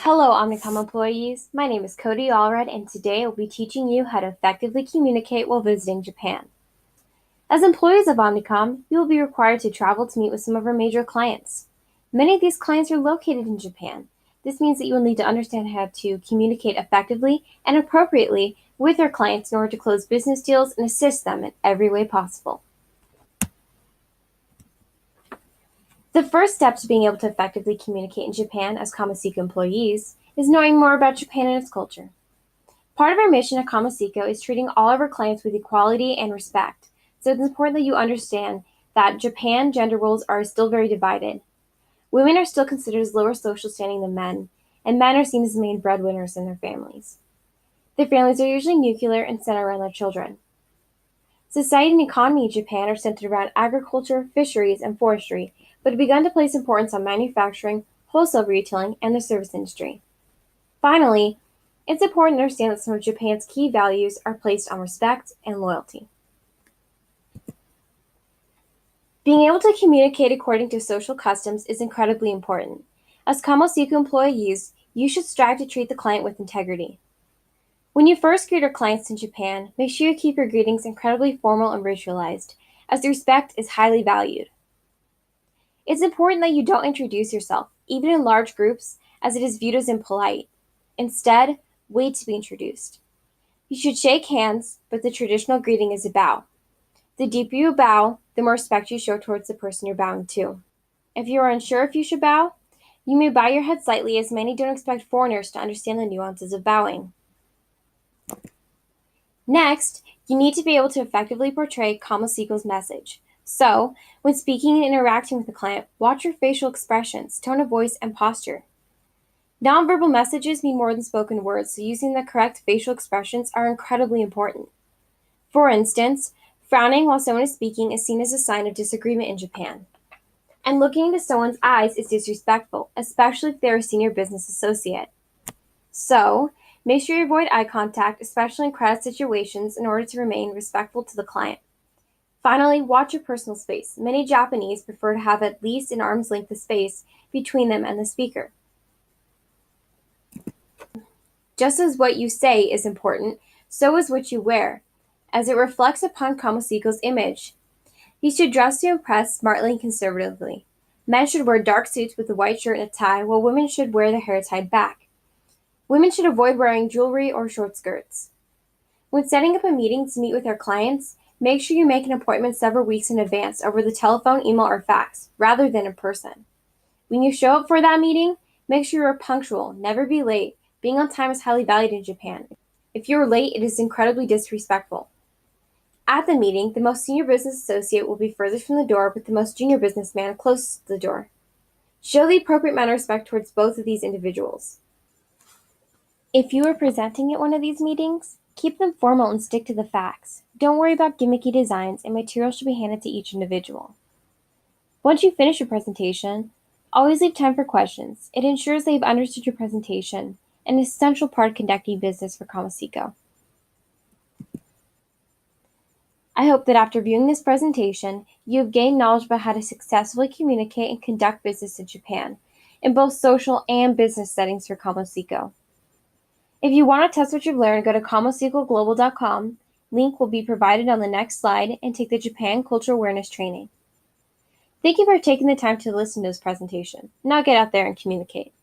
Hello, Omnicom employees. My name is Cody Allred, and today I will be teaching you how to effectively communicate while visiting Japan. As employees of Omnicom, you will be required to travel to meet with some of our major clients. Many of these clients are located in Japan. This means that you will need to understand how to communicate effectively and appropriately with our clients in order to close business deals and assist them in every way possible. The first step to being able to effectively communicate in Japan as Kamasiko employees is knowing more about Japan and its culture. Part of our mission at Kamasiko is treating all of our clients with equality and respect, so it's important that you understand that Japan gender roles are still very divided. Women are still considered as lower social standing than men, and men are seen as the main breadwinners in their families. Their families are usually nuclear and centered around their children. Society and economy in Japan are centered around agriculture, fisheries, and forestry, but have begun to place importance on manufacturing, wholesale retailing, and the service industry. Finally, it's important to understand that some of Japan's key values are placed on respect and loyalty. Being able to communicate according to social customs is incredibly important. As Kamasiko employees, you should strive to treat the client with integrity. When you first greet our clients in Japan, make sure you keep your greetings incredibly formal and ritualized, as the respect is highly valued. It's important that you don't introduce yourself, even in large groups, as it is viewed as impolite. Instead, wait to be introduced. You should shake hands, but the traditional greeting is a bow. The deeper you bow, the more respect you show towards the person you're bowing to. If you are unsure if you should bow, you may bow your head slightly, as many don't expect foreigners to understand the nuances of bowing. Next, you need to be able to effectively portray Kamasiko's message. So, when speaking and interacting with the client, watch your facial expressions, tone of voice, and posture. Nonverbal messages mean more than spoken words, so using the correct facial expressions are incredibly important. For instance, frowning while someone is speaking is seen as a sign of disagreement in Japan. And looking into someone's eyes is disrespectful, especially if they're a senior business associate. So, make sure you avoid eye contact, especially in crowded situations, in order to remain respectful to the client. Finally, watch your personal space. Many Japanese prefer to have at least an arm's length of space between them and the speaker. Just as what you say is important, so is what you wear, as it reflects upon Kamasiko's image. You should dress to impress smartly and conservatively. Men should wear dark suits with a white shirt and a tie, while women should wear their hair tied back. Women should avoid wearing jewelry or short skirts. When setting up a meeting to meet with our clients, make sure you make an appointment several weeks in advance over the telephone, email, or fax, rather than in person. When you show up for that meeting, make sure you are punctual, never be late. Being on time is highly valued in Japan. If you are late, it is incredibly disrespectful. At the meeting, the most senior business associate will be furthest from the door, with the most junior businessman closest to the door. Show the appropriate amount of respect towards both of these individuals. If you are presenting at one of these meetings, keep them formal and stick to the facts. Don't worry about gimmicky designs, and material should be handed to each individual. Once you finish your presentation, always leave time for questions. It ensures they've understood your presentation, an essential part of conducting business for Kamasiko. I hope that after viewing this presentation, you have gained knowledge about how to successfully communicate and conduct business in Japan, in both social and business settings for Kamasiko. If you want to test what you've learned, go to kamasikoglobal.com. Link will be provided on the next slide, and take the Japan Cultural Awareness Training. Thank you for taking the time to listen to this presentation. Now get out there and communicate.